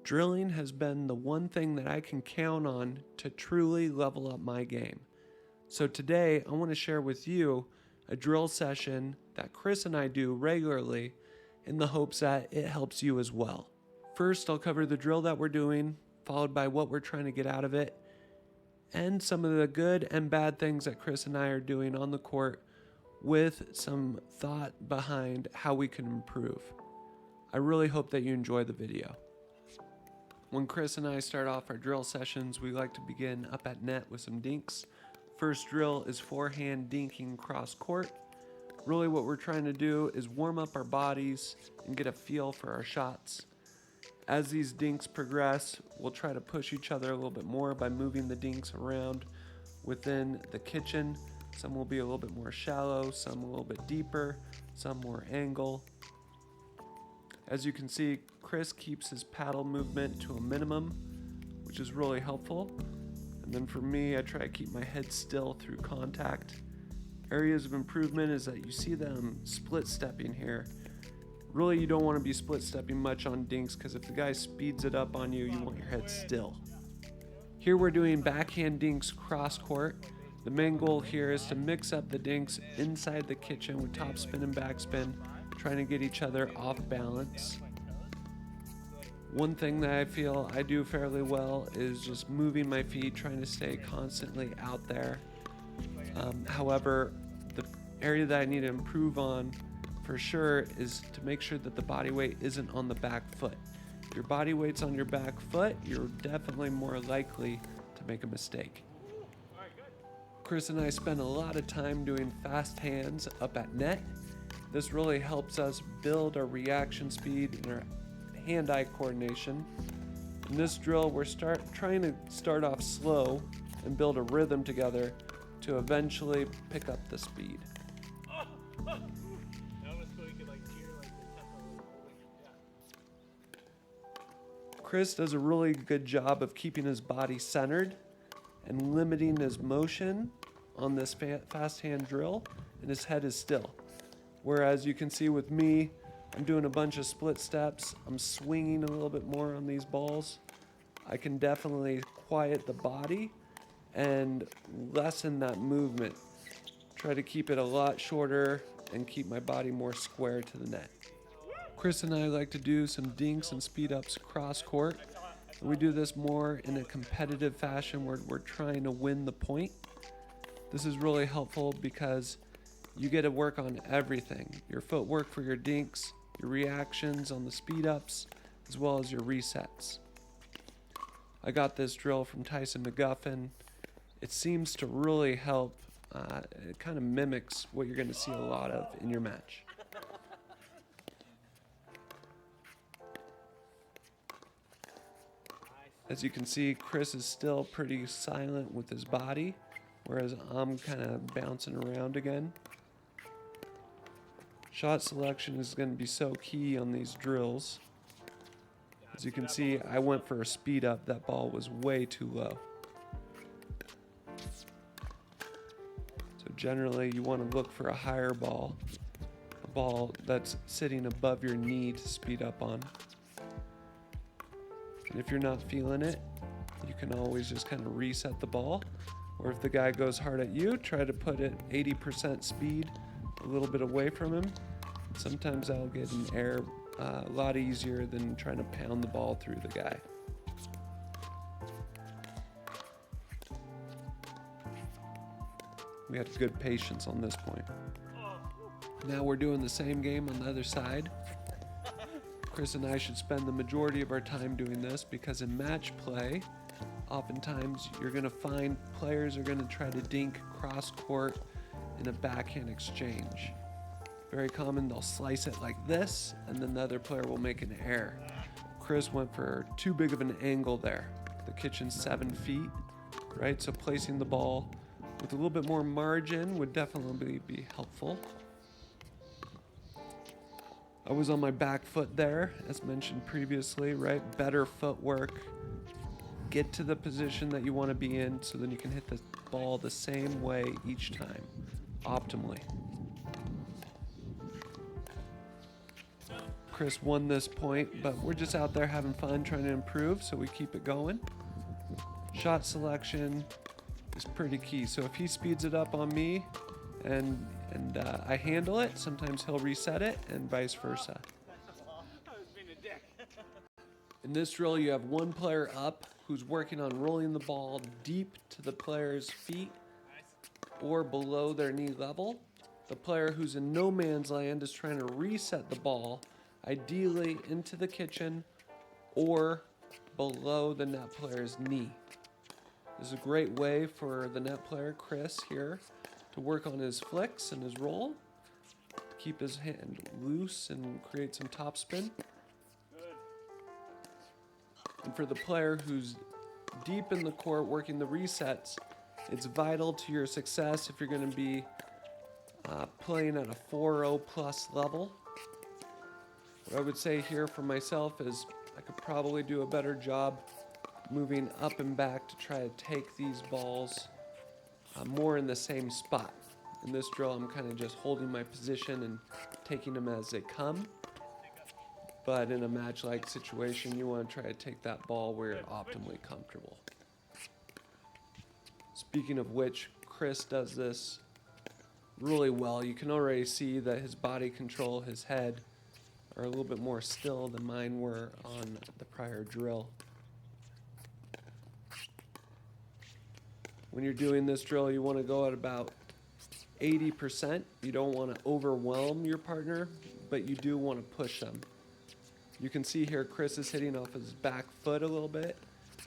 Drilling has been the one thing that I can count on to truly level up my game. So today I want to share with you a drill session that Chris and I do regularly in the hopes that it helps you as well. First, I'll cover the drill that we're doing, followed by what we're trying to get out of it, and some of the good and bad things that Chris and I are doing on the court with some thought behind how we can improve. I really hope that you enjoy the video. When Chris and I start off our drill sessions, we like to begin up at net with some dinks. First drill is forehand dinking cross court. Really what we're trying to do is warm up our bodies and get a feel for our shots. As these dinks progress, we'll try to push each other a little bit more by moving the dinks around within the kitchen. Some will be a little bit more shallow, some a little bit deeper, some more angle. As you can see, Chris keeps his paddle movement to a minimum, which is really helpful. And then for me, I try to keep my head still through contact. Areas of improvement is that you see them split stepping here. Really, you don't want to be split stepping much on dinks because if the guy speeds it up on you, you want your head still. Here we're doing backhand dinks cross court. The main goal here is to mix up the dinks inside the kitchen with topspin and backspin, trying to get each other off balance. One thing that I feel I do fairly well is just moving my feet, trying to stay constantly out there. However, the area that I need to improve on for sure is to make sure that the body weight isn't on the back foot. If your body weight's on your back foot, you're definitely more likely to make a mistake. Chris and I spend a lot of time doing fast hands up at net. This really helps us build our reaction speed and our hand-eye coordination. In this drill, we're trying to start off slow and build a rhythm together to eventually pick up the speed. Chris does a really good job of keeping his body centered and limiting his motion on this fast hand drill, and his head is still. Whereas you can see with me, I'm doing a bunch of split steps. I'm swinging a little bit more on these balls. I can definitely quiet the body and lessen that movement. Try to keep it a lot shorter and keep my body more square to the net. Chris and I like to do some dinks and speed ups cross court. We do this more in a competitive fashion where we're trying to win the point. This is really helpful because you get to work on everything. Your footwork for your dinks, your reactions on the speed ups, as well as your resets. I got this drill from Tyson McGuffin. It seems to really help. It kind of mimics what you're going to see a lot of in your match. As you can see, Chris is still pretty silent with his body, whereas I'm kind of bouncing around again. Shot selection is going to be so key on these drills. As you can see, I went for a speed up. That ball was way too low. So generally, you want to look for a higher ball, a ball that's sitting above your knee to speed up on. And if you're not feeling it, you can always just kind of reset the ball. Or if the guy goes hard at you, try to put it 80% speed, a little bit away from him. Sometimes that'll get an air a lot easier than trying to pound the ball through the guy. We had good patience on this point. Now we're doing the same game on the other side. Chris and I should spend the majority of our time doing this because in match play, oftentimes you're going to find players are going to try to dink cross court in a backhand exchange. Very common, they'll slice it like this, and then the other player will make an error. Chris went for too big of an angle there. The kitchen's 7 feet, right? So placing the ball with a little bit more margin would definitely be helpful. I was on my back foot there, as mentioned previously, right? Better footwork. Get to the position that you want to be in so then you can hit the ball the same way each time, optimally. Chris won this point, but we're just out there having fun, trying to improve, so we keep it going. Shot selection is pretty key. So if he speeds it up on me and I handle it, sometimes he'll reset it and vice versa. In this drill, you have one player up who's working on rolling the ball deep to the player's feet or below their knee level. The player who's in no man's land is trying to reset the ball, ideally into the kitchen or below the net player's knee. This is a great way for the net player, Chris, here, to work on his flicks and his roll, keep his hand loose and create some topspin. And for the player who's deep in the court working the resets, it's vital to your success if you're going to be playing at a 4-0 plus level. What I would say here for myself is I could probably do a better job moving up and back to try to take these balls more in the same spot. In this drill, I'm kind of just holding my position and taking them as they come. But in a match-like situation, you want to try to take that ball where you're optimally comfortable. Speaking of which, Chris does this really well. You can already see that his body control, his head, are a little bit more still than mine were on the prior drill. When you're doing this drill, you want to go at about 80%. You don't want to overwhelm your partner, but you do want to push them. You can see here Chris is hitting off his back foot a little bit.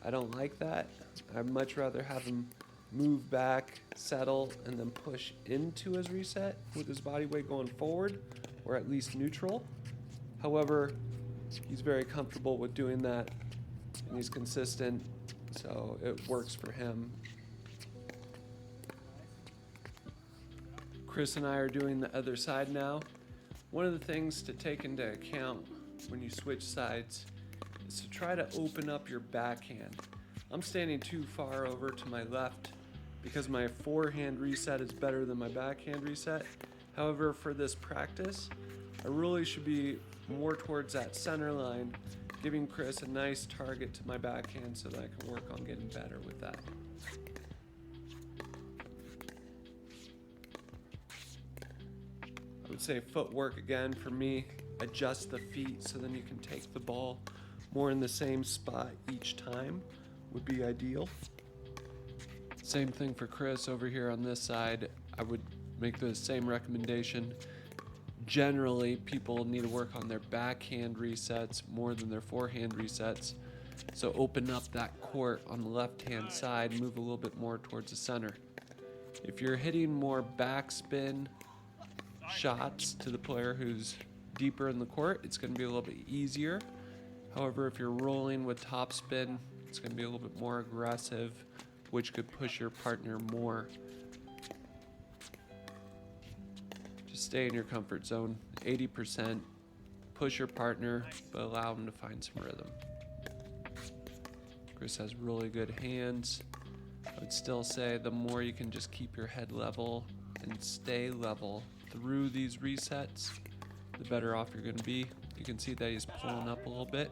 I don't like that. I'd much rather have him move back, settle, and then push into his reset with his body weight going forward, or at least neutral. However, he's very comfortable with doing that, and he's consistent, so it works for him. Chris and I are doing the other side now. One of the things to take into account when you switch sides is to try to open up your backhand. I'm standing too far over to my left because my forehand reset is better than my backhand reset. However, for this practice, I really should be more towards that center line, giving Chris a nice target to my backhand so that I can work on getting better with that. I would say footwork again for me. Adjust the feet so then you can take the ball more in the same spot each time would be ideal. Same thing for Chris over here on this side. I would make the same recommendation. Generally, people need to work on their backhand resets more than their forehand resets. So open up that court on the left-hand side, move a little bit more towards the center. If you're hitting more backspin shots to the player who's deeper in the court, it's going to be a little bit easier. However, if you're rolling with topspin, it's going to be a little bit more aggressive, which could push your partner more. Just stay in your comfort zone, 80%. Push your partner, but allow him to find some rhythm. Chris has really good hands. I would still say the more you can just keep your head level and stay level through these resets, the better off you're going to be. You can see that he's pulling up a little bit.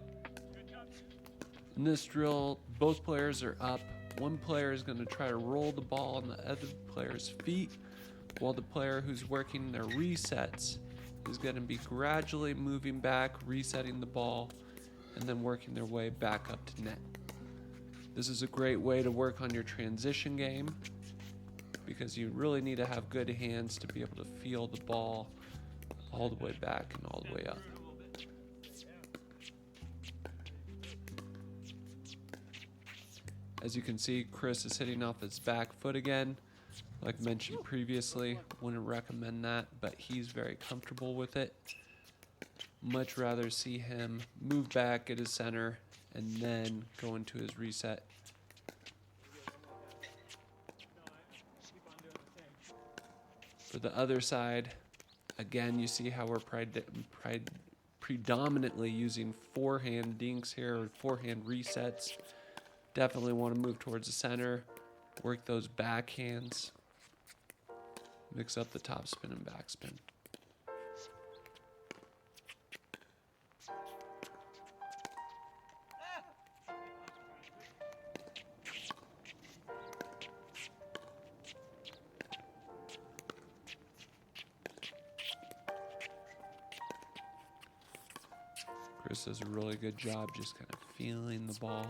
In this drill, both players are up. One player is going to try to roll the ball on the other player's feet, while the player who's working their resets is going to be gradually moving back, resetting the ball, and then working their way back up to net. This is a great way to work on your transition game because you really need to have good hands to be able to feel the ball all the way back and all the way up. As you can see, Chris is hitting off his back foot again. Like mentioned previously, wouldn't recommend that, but he's very comfortable with it. Much rather see him move back at his center and then go into his reset. For the other side, again, you see how we're predominantly using forehand dinks here, or forehand resets. Definitely want to move towards the center, work those backhands, mix up the topspin and backspin. Chris does a really good job just kind of feeling the ball.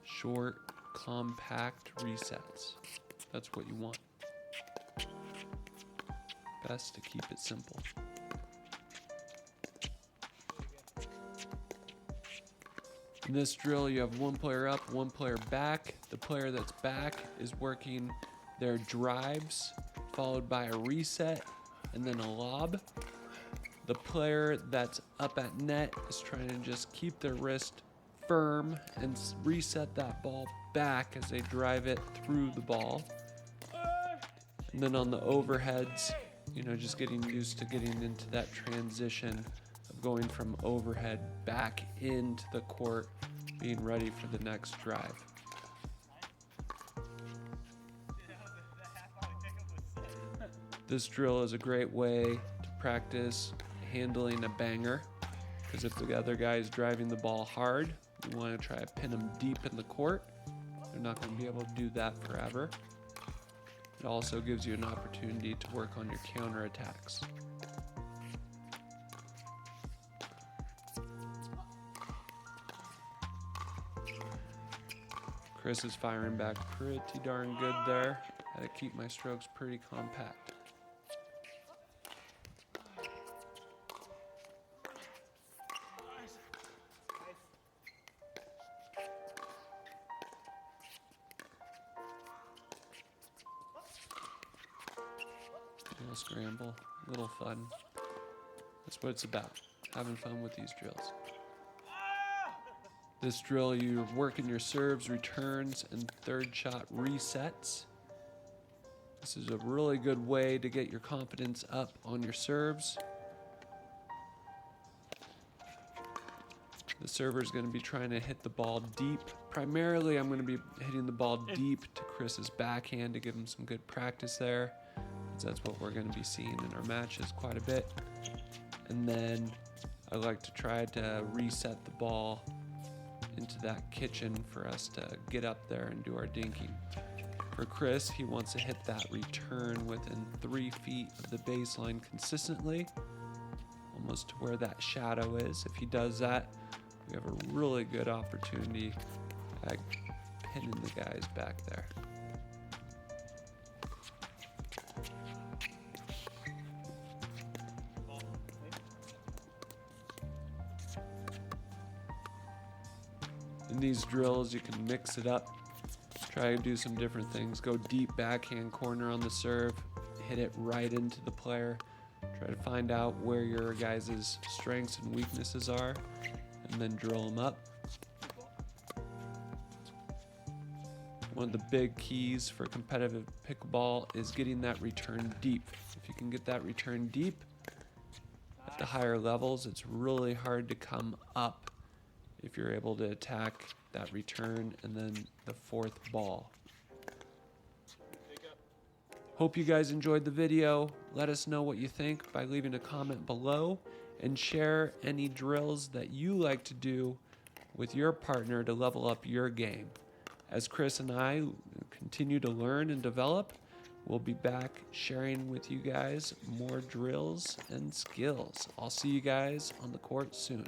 Short, compact resets. That's what you want. Best to keep it simple. In this drill, you have one player up, one player back. The player that's back is working their drives, followed by a reset, and then a lob. The player that's up at net is trying to just keep their wrist firm and reset that ball back as they drive it through the ball. And then on the overheads, just getting used to getting into that transition of going from overhead back into the court, being ready for the next drive. This drill is a great way to practice handling a banger, because if the other guy is driving the ball hard, you want to try to pin them deep in the court. They're not going to be able to do that forever. It also gives you an opportunity to work on your counter attacks. Chris is firing back pretty darn good there. Had to keep my strokes pretty compact. Little scramble, little fun. That's what it's about, having fun with these drills. This drill, you're working your serves, returns, and third shot resets. This is a really good way to get your confidence up on your serves. The server is going to be trying to hit the ball deep. Primarily, I'm going to be hitting the ball deep to Chris's backhand to give him some good practice there. That's what we're going to be seeing in our matches quite a bit. And then I like to try to reset the ball into that kitchen for us to get up there and do our dinking. For Chris, he wants to hit that return within 3 feet of the baseline consistently, almost to where that shadow is. If he does that, we have a really good opportunity at pinning the guys back there. In these drills, you can mix it up, try to do some different things. Go deep backhand corner on the serve, hit it right into the player. Try to find out where your guys' strengths and weaknesses are, and then drill them up. One of the big keys for competitive pickleball is getting that return deep. If you can get that return deep at the higher levels, it's really hard to come up if you're able to attack that return and then the fourth ball. Hope you guys enjoyed the video. Let us know what you think by leaving a comment below, and share any drills that you like to do with your partner to level up your game. As Chris and I continue to learn and develop, we'll be back sharing with you guys more drills and skills. I'll see you guys on the court soon.